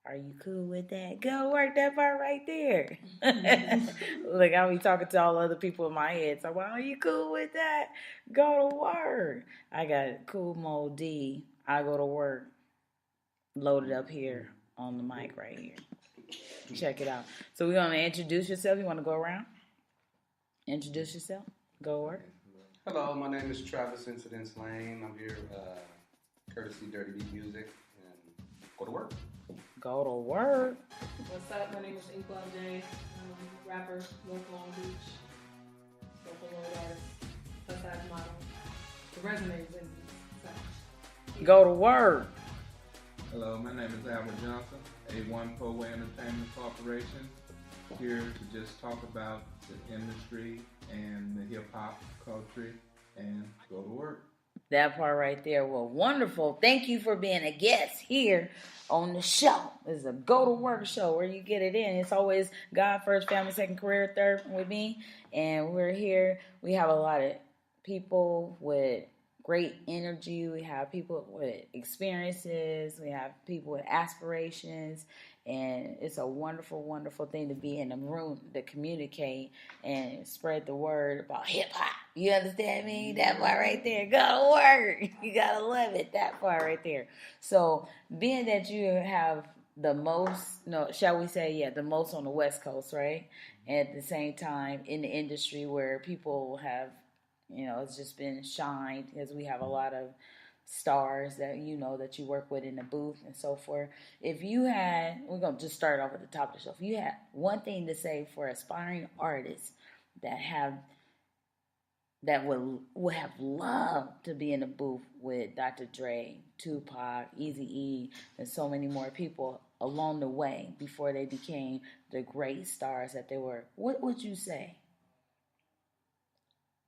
Are you cool with that? Go work that part right there. Look, I'll be talking to all other people in my head. So, why are you cool with that? Go to work. I got Cool Mode D. I go to work. Loaded up here on the mic right here. Check it out. So, we're going to introduce yourself. You want to go around? Introduce yourself. Go work. Hello, my name is Travis Incidents Lane. I'm here courtesy Dirty Beat Music and go to work. Go to work. What's up? My name is U.N.I.T.Y, rapper, North Long Beach, local road artist, plus size model. The resume is in so. Go to work. Hello, my name is Albert Johnson, A1 Poway Entertainment Corporation. Here to just talk about the industry and the hip hop culture and go to work. That part right there. Well, wonderful. Thank you for being a guest here on the show. It's a go to work show where you get it in. It's always God first, family second, career third with me. And we're here. We have a lot of people with great energy. We have people with experiences. We have people with aspirations. And it's a wonderful, wonderful thing to be in a room to communicate and spread the word about hip hop. You understand me? That part right there. Go to work. You gotta love it. That part right there. So, being that you have the most, shall we say, the most on the West Coast, right? And at the same time, in the industry where people have, it's just been shined because we have a lot of stars that that you work with in the booth and so forth. If you had, we're gonna just start off at the top of the show. If you had one thing to say for aspiring artists that would have loved to be in the booth with Dr. Dre, Tupac, Eazy-E, and so many more people along the way before they became the great stars that they were, what would you say?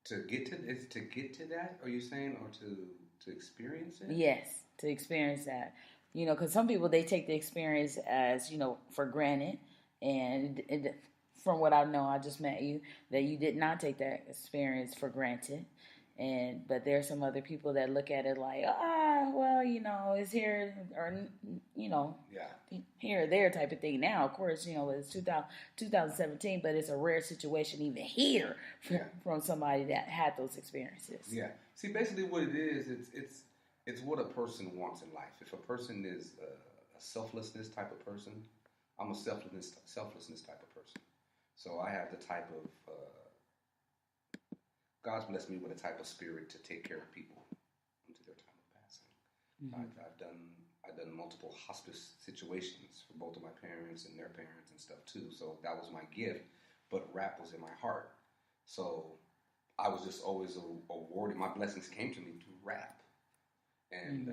To get to that, are you saying, or to experience it? Yes, to experience that. Because some people, they take the experience as, for granted. And from what I know, I just met you, that you did not take that experience for granted. But there's some other people that look at it like, it's here, or, here or there type of thing. Now, of course, it's 2017, but it's a rare situation even here from somebody that had those experiences. Yeah. See, basically what it is, it's what a person wants in life. If a person is a selflessness type of person, I'm a selflessness type of person. So I have the type of God's blessed me with a type of spirit to take care of people until their time of passing. Mm-hmm. I've done multiple hospice situations for both of my parents and their parents and stuff too. So that was my gift, but rap was in my heart. So I was just always awarded. My blessings came to me through rap, and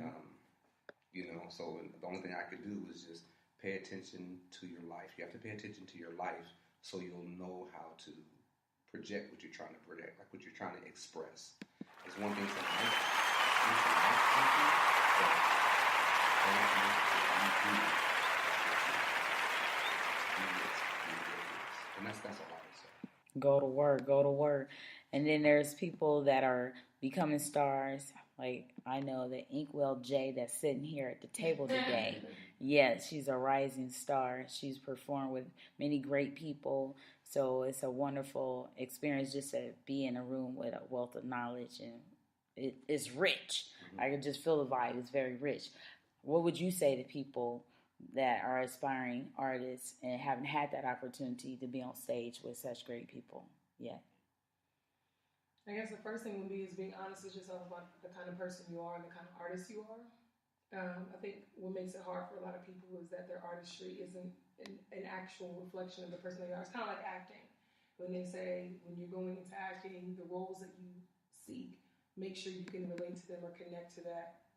so the only thing I could do was just pay attention to your life. You have to pay attention to your life so you'll know how to project what you're trying to project, like what you're trying to express. It's one thing to like something, but and that's all I would say. Go to work. And then there's people that are becoming stars. Like, I know the Inkwell J that's sitting here at the table today. Yes, she's a rising star. She's performed with many great people. So it's a wonderful experience just to be in a room with a wealth of knowledge. And it's rich. Mm-hmm. I can just feel the vibe. It's very rich. What would you say to people that are aspiring artists and haven't had that opportunity to be on stage with such great people yet? I guess the first thing would be is being honest with yourself about the kind of person you are and the kind of artist you are. I think what makes it hard for a lot of people is that their artistry isn't an actual reflection of the person they are. It's kind of like acting. When they say, when you're going into acting, the roles that you seek, make sure you can relate to them or connect to that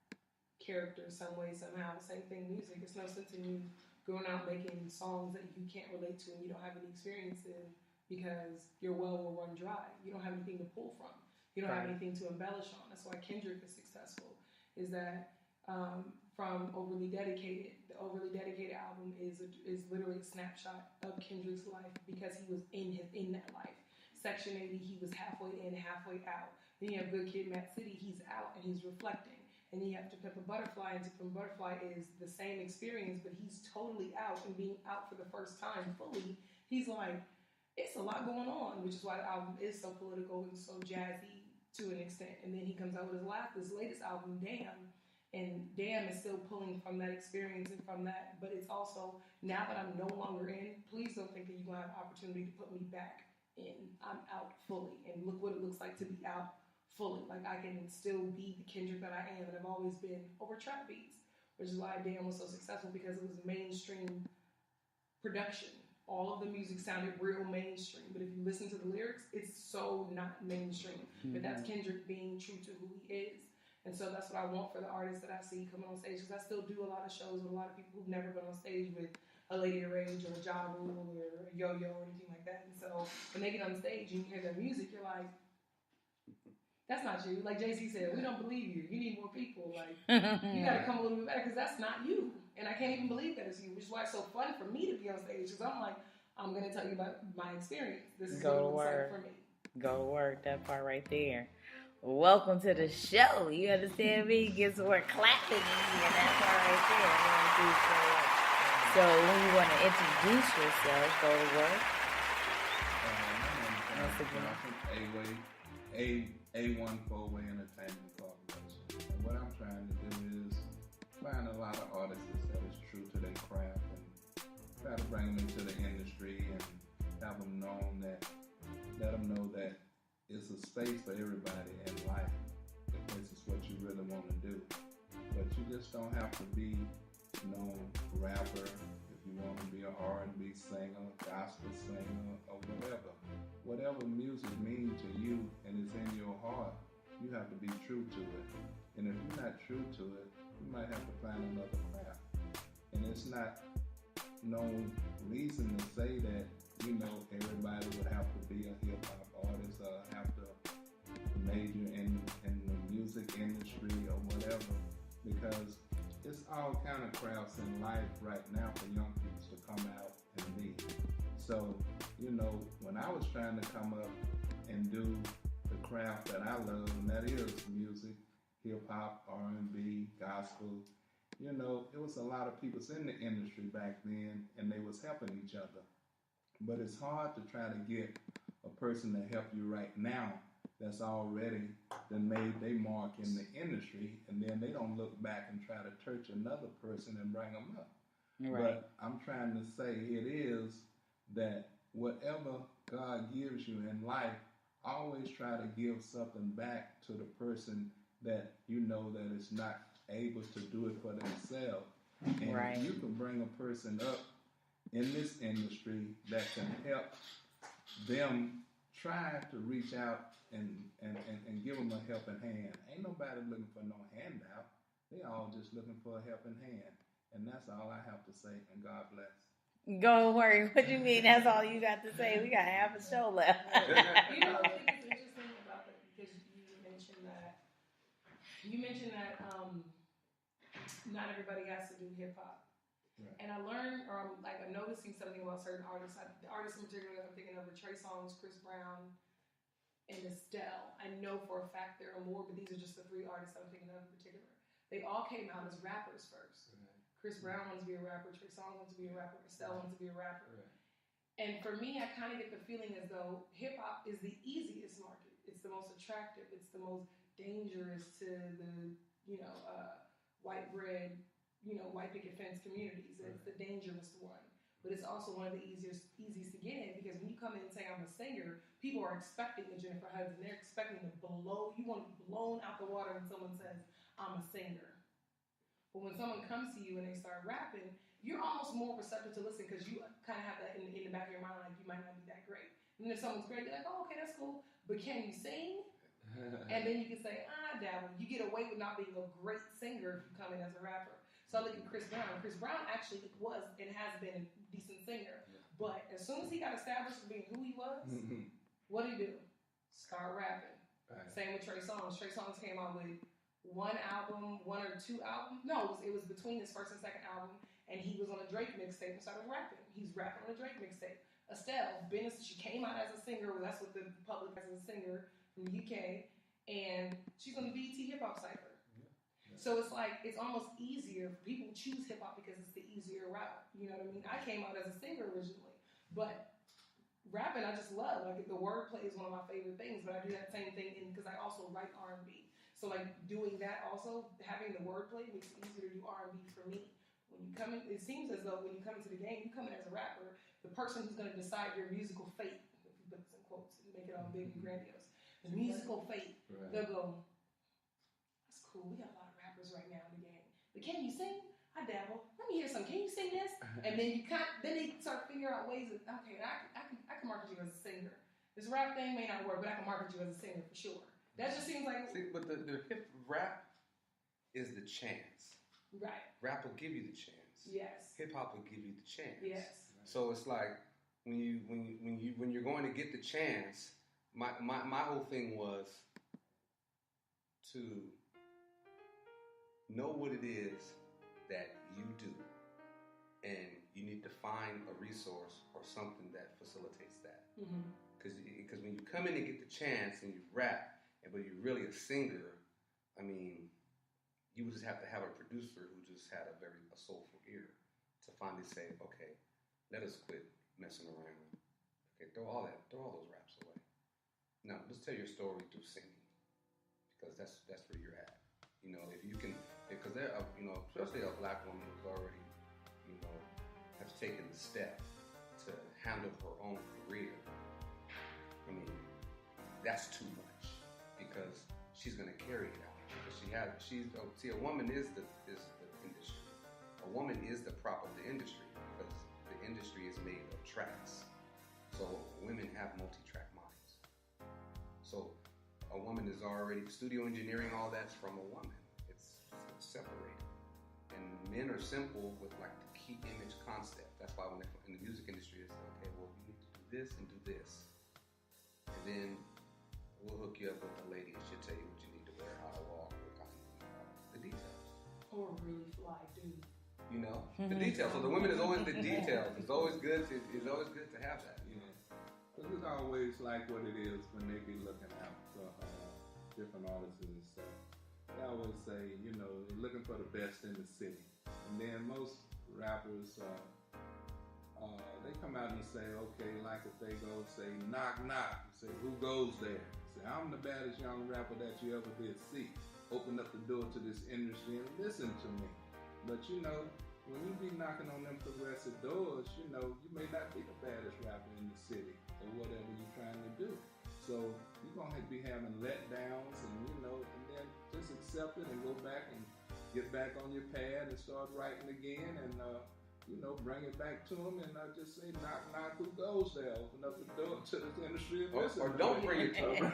character some way, somehow. Same thing, music. It's no sense in you going out making songs that you can't relate to and you don't have any experience in, because your well will run dry. You don't have anything to pull from. You don't have anything to embellish on. That's why Kendrick is successful, is that from Overly Dedicated, the Overly Dedicated album is literally a snapshot of Kendrick's life because he was in that life. Section 80, he was halfway in, halfway out. Then you have Good Kid, Mad City, he's out and he's reflecting. And then you have To Pimp a Butterfly, and To Pimp a Butterfly is the same experience, but he's totally out, and being out for the first time fully, he's like, it's a lot going on, which is why the album is so political and so jazzy to an extent. And then he comes out with his latest album, Damn. And Damn is still pulling from that experience and from that, but it's also, now that I'm no longer in, please don't think that you're going to have an opportunity to put me back in. I'm out fully, and look what it looks like to be out fully. Like, I can still be the Kendrick that I am, and I've always been over trap beats, which is why Damn was so successful, because it was mainstream production. All of the music sounded real mainstream, but if you listen to the lyrics, it's so not mainstream. But that's Kendrick being true to who he is. And so that's what I want for the artists that I see coming on stage, because I still do a lot of shows with a lot of people who've never been on stage with a Lady of Rage or a Ja Rule or a Yo-Yo or anything like that. And so when they get on stage and you hear their music, you're like, that's not you. Like Jay-Z said, we don't believe you. You need more people. Like, you got to come a little bit better, because that's not you. And I can't even believe that it's you, which is why it's so fun for me to be on stage, because I'm like, I'm going to tell you about my experience. This is what it looks like for me. Go to work, that part right there. Welcome to the show. You understand me? Get some more clapping in here. That part right there. So when you want to introduce yourself, go to work. A1-4-Way Entertainment Corporation. And what I'm trying to do is find a lot of artists that is true to their craft and try to bring them into the industry and have them let them know that it's a space for everybody in life if this is what you really want to do. But you just don't have to be no rapper. If you want to be an R&B singer, gospel singer, or whatever music means to you and is in your heart, you have to be true to it. And if you're not true to it, you might have to find another craft. And it's not no reason to say that, everybody would have to be a hip-hop artist or have to major in the music industry or whatever, because it's all kind of crafts in life right now for young people to come out and be. So, when I was trying to come up and do the craft that I love, and that is music, hip-hop, R&B, gospel, it was a lot of people in the industry back then, and they was helping each other. But it's hard to try to get a person to help you right now that's already done made their mark in the industry, and then they don't look back and try to touch another person and bring them up. Right. But I'm trying to say it is that whatever God gives you in life, always try to give something back to the person that that is not able to do it for themselves. And right. You can bring a person up in this industry that can help them try to reach out and give them a helping hand. Ain't nobody looking for no handout. They all just looking for a helping hand. And that's all I have to say, and God bless. Go work. What do you mean that's all you got to say? We got half a show left. I think it's interesting about that, because you mentioned that not everybody has to do hip-hop. Right. And I learned, or I'm noticing something about certain artists. The artists in particular that I'm thinking of are Trey Songz, Chris Brown, and Estelle. I know for a fact there are more, but these are just the three artists I'm thinking of in particular. They all came out as rappers first. Right. Chris Brown wanted to be a rapper, Trey Songz wanted to be a rapper, Estelle wanted to be a rapper. Right. And for me, I kind of get the feeling as though hip-hop is the easiest market. It's the most attractive. It's the most dangerous to the, white bread, white picket fence communities. It's the dangerous one. But it's also one of the easiest to get in, because when you come in and say I'm a singer, people are expecting a Jennifer Hudson. They're expecting you want to be blown out the water when someone says I'm a singer. But when someone comes to you and they start rapping, you're almost more receptive to listen, because you kind of have that in the back of your mind, like you might not be that great. And then if someone's great, they're like, oh, okay, that's cool. But can you sing? And then you can say, dabble. You get away with not being a great singer if you come in as a rapper. So I look at Chris Brown. Chris Brown actually was and has been a decent singer. Yeah. But as soon as he got established as being who he was, what did he do? Start rapping. Right. Same with Trey Songz. Trey Songz came out with one or two albums. No, it was between his first and second album, and he was on a Drake mixtape and started rapping. He's rapping on a Drake mixtape. Estelle, she came out as a singer. Well, that's what the public as a singer from the UK, and she's on the BET Hip Hop Cypher. Yeah. Yeah. So it's like, it's almost easier. People choose hip hop because it's the easier route. You know what I mean? I came out as a singer originally, but rapping I just love. Like the wordplay is one of my favorite things, but I do that same thing because I also write R&B. So like doing that also, having the wordplay makes it easier to do R&B for me. When you come in, it seems as though when you come into the game, you come in as a rapper, the person who's going to decide your musical fate, if you put this in quotes and make it all big and grandiose, the musical fate, they'll go, that's cool, we got a lot of rappers right now in the game, but can you sing? I dabble. Let me hear some. Can you sing this? And then then they start figuring out ways of, okay, I can market you as a singer. This rap thing may not work, but I can market you as a singer for sure. That just seems like... See, but the hip rap is the chance. Right. Rap will give you the chance. Yes. Hip hop will give you the chance. Yes. So it's like when you're going to get the chance, my whole thing was to know what it is that you do, and you need to find a resource or something that facilitates that. Because when you come in and get the chance and you rap, but you're really a singer, I mean, you would just have to have a producer who just had a soulful ear to finally say, okay, let us quit messing around. Okay, throw all those raps away. No, just tell your story through singing, because that's where you're at. You know, if you can, because there are, you know, especially a black woman who's already, you know, has taken the step to handle her own career. I mean, that's too much, because she's going to carry it out. See, a woman is the industry. A woman is the prop of the industry, because the industry is made of tracks. So women have multi-track minds. So a woman is already, studio engineering, all that's from a woman. It's separated. And men are simple with like the key image concept. That's why when in the music industry, it's okay, well, you need to do this and do this. And then we'll hook you up with a lady and she'll tell you what you need to wear, how to walk, what kind of, the details. Or a really fly dude. You know, the details. So the women is always the details. It's always good to have that, you know. Because it's always like what it is when they be looking out for different artists and stuff. They always say, you know, they're looking for the best in the city. And then most rappers, they come out and say, okay, like if they go say, knock, knock, you say, who goes there? Say, I'm the baddest young rapper that you ever did see. Open up the door to this industry and listen to me. But you know, when you be knocking on them progressive doors, you know, you may not be the baddest rapper in the city or whatever you're trying to do. So you're going to be having letdowns and, you know, and then just accept it and go back and get back on your pad and start writing again and, you know, bring it back to them and just say, knock, knock, who goes there? Open up the door to this industry and listen. Or don't bring it to them.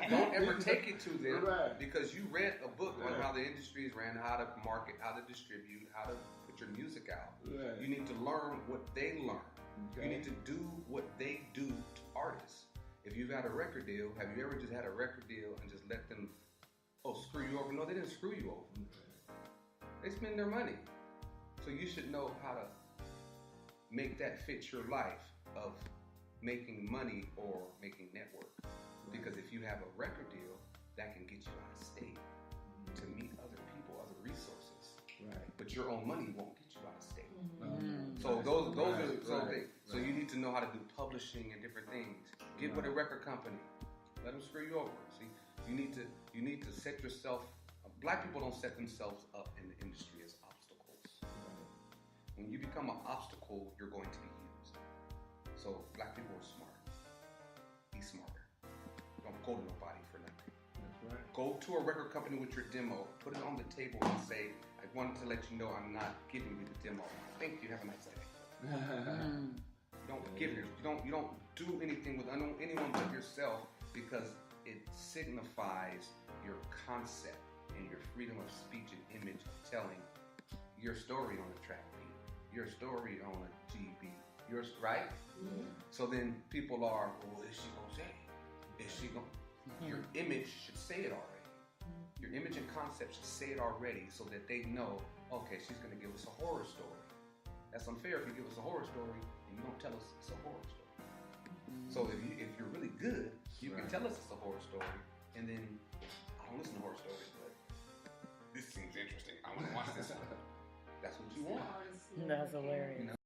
Don't ever take it to them, right, because you read a book on how the industry is ran, how to market, how to distribute, how to put your music out. Right. You need to learn what they learn. Okay. You need to do what they do to artists. If you've had a record deal, have you ever just had a record deal and just let them, screw you over? No, they didn't screw you over. They spend their money. So you should know how to make that fit your life of making money or making network. Because if you have a record deal, that can get you out of state to meet other people, other resources. Right. But your own money won't get you out of state. Mm-hmm. So those are things. So you need to know how to do publishing and different things. Get with a record company. Let them screw you over. See, you need to set yourself. Black people don't set themselves up in the industry as obstacles. When you become an obstacle, you're going to be used. So black people are smart. Be smarter. Don't go to nobody for nothing. That's right. Go to a record company with your demo. Put it on the table and say, I wanted to let you know I'm not giving you the demo. Thank you. Have a nice day. You don't do anything with anyone but yourself, because it signifies your concept and your freedom of speech and image of telling your story on a track beat, your story on a G beat, yours, right? Mm-hmm. So then people are, well, is she gonna say it? Is she gonna? Mm-hmm. Your image should say it already. Mm-hmm. Your image and concept should say it already, so that they know, okay, she's gonna give us a horror story. That's unfair if you give us a horror story and you don't tell us it's a horror story. Mm-hmm. So if you're really good, you can tell us it's a horror story, and then I don't listen to horror stories, but this seems interesting. I want to watch this one. That's what you want. That's hilarious.